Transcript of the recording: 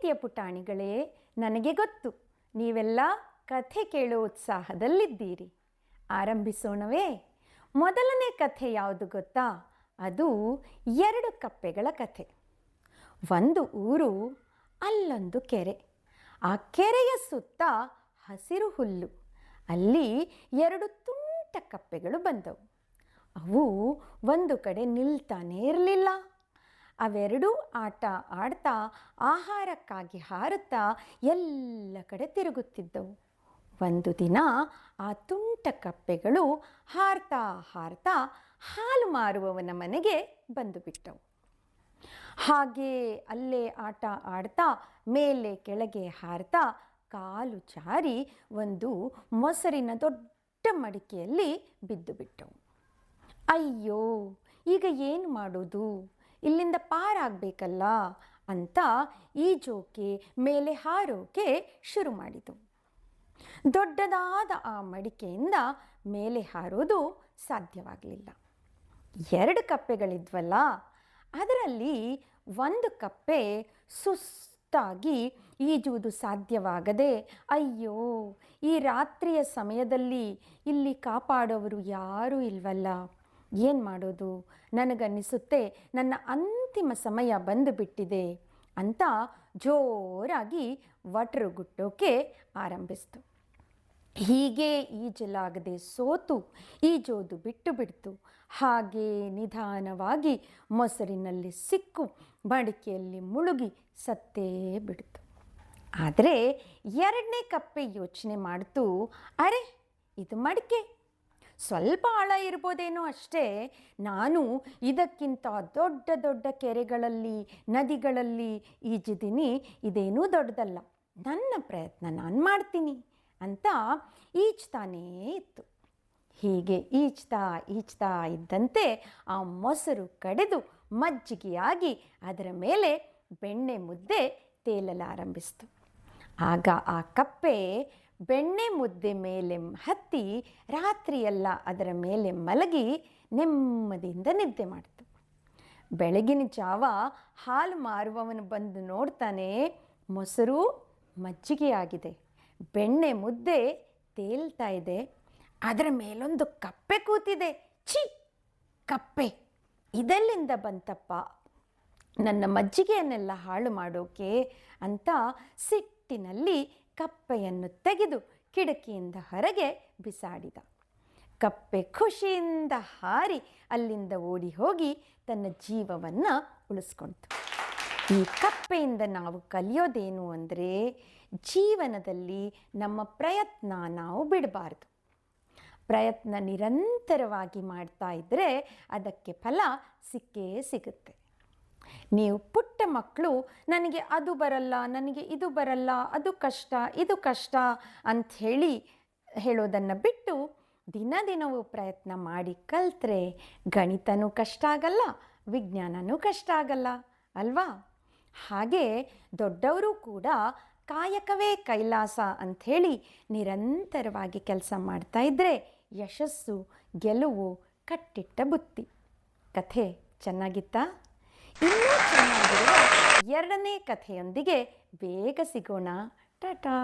ಪ್ರೀತಿಯ ಪುಟಾಣಿಗಳೇ, ನನಗೆ ಗೊತ್ತು ನೀವೆಲ್ಲ ಕಥೆ ಕೇಳೋ ಉತ್ಸಾಹದಲ್ಲಿದ್ದೀರಿ. ಆರಂಭಿಸೋಣವೇ? ಮೊದಲನೇ ಕಥೆ ಯಾವುದು ಗೊತ್ತಾ? ಅದು 2 ಕಪ್ಪೆಗಳ ಕಥೆ. ಒಂದು ಊರು, ಅಲ್ಲೊಂದು ಕೆರೆ. ಆ ಕೆರೆಯ ಸುತ್ತ ಹಸಿರು ಹುಲ್ಲು. ಅಲ್ಲಿ 2 ತುಂಟ ಕಪ್ಪೆಗಳು ಬಂದವು. ಅವು ಒಂದು ಕಡೆ ನಿಲ್ತಾನೇ ಇರಲಿಲ್ಲ. ಅವೆರಡೂ ಆಟ ಆಡ್ತಾ, ಆಹಾರಕ್ಕಾಗಿ ಹಾರುತ್ತಾ ಎಲ್ಲ ಕಡೆ ತಿರುಗುತ್ತಿದ್ದವು. ಒಂದು ದಿನ ಆ ತುಂಟ ಕಪ್ಪೆಗಳು ಹಾರ್ತಾ ಹಾರ್ತಾ ಹಾಲು ಮಾರುವವನ ಮನೆಗೆ ಬಂದು ಬಿಟ್ಟವು. ಹಾಗೆ ಅಲ್ಲೇ ಆಟ ಆಡ್ತಾ ಮೇಲೆ ಕೆಳಗೆ ಹಾರ್ತಾ ಕಾಲು ಜಾರಿ ಒಂದು ಮೊಸರಿನ ದೊಡ್ಡ ಮಡಿಕೆಯಲ್ಲಿ ಬಿದ್ದು ಬಿಟ್ಟವು. ಅಯ್ಯೋ, ಈಗ ಏನು ಮಾಡೋದು? ಇಲ್ಲಿಂದ ಪಾರಾಗಬೇಕಲ್ಲ ಅಂತ ಈಜೋಕೆ ಮೇಲೆ ಹಾರೋಕೆ ಶುರು ಮಾಡಿದವು. ದೊಡ್ಡದಾದ ಆ ಮಡಿಕೆಯಿಂದ ಮೇಲೆ ಹಾರೋದು ಸಾಧ್ಯವಾಗಲಿಲ್ಲ. 2 ಕಪ್ಪೆಗಳಿದ್ವಲ್ಲ, ಅದರಲ್ಲಿ ಒಂದು ಕಪ್ಪೆ ಸುಸ್ತಾಗಿ ಈಜುವುದು ಸಾಧ್ಯವಾಗದೆ, ಅಯ್ಯೋ, ಈ ರಾತ್ರಿಯ ಸಮಯದಲ್ಲಿ ಇಲ್ಲಿ ಕಾಪಾಡೋರು ಯಾರೂ ಇಲ್ವಲ್ಲ, ಏನು ಮಾಡೋದು? ನನಗನ್ನಿಸುತ್ತೆ ನನ್ನ ಅಂತಿಮ ಸಮಯ ಬಂದು ಬಿಟ್ಟಿದೆ ಅಂತ ಜೋರಾಗಿ ವಟರುಗುಟ್ಟೋಕೆ ಆರಂಭಿಸ್ತು. ಹೀಗೆ ಈಜಲಾಗದೆ ಸೋತು ಈಜೋದು ಬಿಟ್ಟು ಬಿಡ್ತು. ಹಾಗೆ ನಿಧಾನವಾಗಿ ಮೊಸರಿನಲ್ಲಿ ಸಿಕ್ಕು ಮಡಿಕೆಯಲ್ಲಿ ಮುಳುಗಿ ಸತ್ತೇ ಬಿಡ್ತು. ಆದರೆ 2ನೇ ಕಪ್ಪೆ ಯೋಚನೆ ಮಾಡ್ತು, ಅರೆ, ಇದು ಮಡಿಕೆ, ಸ್ವಲ್ಪ ಆಳ ಇರ್ಬೋದೇನೋ ಅಷ್ಟೇ. ನಾನು ಇದಕ್ಕಿಂತ ದೊಡ್ಡ ದೊಡ್ಡ ಕೆರೆಗಳಲ್ಲಿ ನದಿಗಳಲ್ಲಿ ಈಜಿದ್ದೀನಿ, ಇದೇನೂ ದೊಡ್ಡದಲ್ಲ, ನನ್ನ ಪ್ರಯತ್ನ ನಾನು ಮಾಡ್ತೀನಿ ಅಂತ ಈಜ್ತಾನೇ ಇತ್ತು. ಹೀಗೆ ಈಜ್ತಾ ಈಜ್ತಾ ಇದ್ದಂತೆ ಆ ಮೊಸರು ಕಡೆದು ಮಜ್ಜಿಗೆಯಾಗಿ ಅದರ ಮೇಲೆ ಬೆಣ್ಣೆ ಮುದ್ದೆ ತೇಲಲಾರಂಭಿಸ್ತು. ಆಗ ಆ ಕಪ್ಪೆ ಬೆಣ್ಣೆ ಮುದ್ದೆ ಮೇಲೆ ಹತ್ತಿ ರಾತ್ರಿಯೆಲ್ಲ ಅದರ ಮೇಲೆ ಮಲಗಿ ನೆಮ್ಮದಿಯಿಂದ ನಿದ್ದೆ ಮಾಡಿತು. ಬೆಳಗಿನ ಜಾವ ಹಾಲು ಮಾರುವವನು ಬಂದು ನೋಡ್ತಾನೆ, ಮೊಸರು ಮಜ್ಜಿಗೆಯಾಗಿದೆ, ಬೆಣ್ಣೆ ಮುದ್ದೆ ತೇಲ್ತಾ ಇದೆ, ಅದರ ಮೇಲೊಂದು ಕಪ್ಪೆ ಕೂತಿದೆ. ಛೀ, ಕಪ್ಪೆ ಇದೆಲ್ಲಿಂದ ಬಂತಪ್ಪ ನನ್ನ ಮಜ್ಜಿಗೆಯನ್ನೆಲ್ಲ ಹಾಳು ಮಾಡೋಕೆ ಅಂತ ಸಿಟ್ಟಿನಲ್ಲಿ ಕಪ್ಪೆಯನ್ನು ತೆಗೆದು ಕಿಟಕಿಯಿಂದ ಹೊರಗೆ ಬಿಸಾಡಿದ. ಕಪ್ಪೆ ಖುಷಿಯಿಂದ ಹಾರಿ ಅಲ್ಲಿಂದ ಓಡಿ ಹೋಗಿ ತನ್ನ ಜೀವವನ್ನು ಉಳಿಸ್ಕೊಳ್ತು. ಈ ಕಪ್ಪೆಯಿಂದ ನಾವು ಕಲಿಯೋದೇನು ಅಂದರೆ, ಜೀವನದಲ್ಲಿ ನಮ್ಮ ಪ್ರಯತ್ನ ನಾವು ಬಿಡಬಾರ್ದು. ಪ್ರಯತ್ನ ನಿರಂತರವಾಗಿ ಮಾಡ್ತಾ ಇದ್ದರೆ ಅದಕ್ಕೆ ಫಲ ಸಿಕ್ಕೇ ಸಿಗುತ್ತೆ. ನೀವು ಪುಟ್ಟ ಮಕ್ಕಳು ನನಗೆ ಅದು ಬರಲ್ಲ, ನನಗೆ ಇದು ಬರಲ್ಲ, ಅದು ಕಷ್ಟ, ಇದು ಕಷ್ಟ ಅಂಥೇಳಿ ಹೇಳೋದನ್ನು ಬಿಟ್ಟು ದಿನದಿನವೂ ಪ್ರಯತ್ನ ಮಾಡಿ ಕಲ್ತ್ರೆ ಗಣಿತನೂ ಕಷ್ಟ ಆಗಲ್ಲ, ವಿಜ್ಞಾನನೂ ಕಷ್ಟ ಆಗಲ್ಲ ಅಲ್ವಾ? ಹಾಗೆ ದೊಡ್ಡವರು ಕೂಡ ಕಾಯಕವೇ ಕೈಲಾಸ ಅಂಥೇಳಿ ನಿರಂತರವಾಗಿ ಕೆಲಸ ಮಾಡ್ತಾ ಇದ್ದರೆ ಯಶಸ್ಸು ಗೆಲುವು ಕಟ್ಟಿಟ್ಟ ಬುತ್ತಿ. ಕಥೆ ಚೆನ್ನಾಗಿತ್ತಾ? ಇನ್ನೂ ಚೆನ್ನಾಗಿರುವ 2ನೇ ಕಥೆಯೊಂದಿಗೆ ಬೇಗ ಸಿಗೋಣ. ಟಾಟಾ.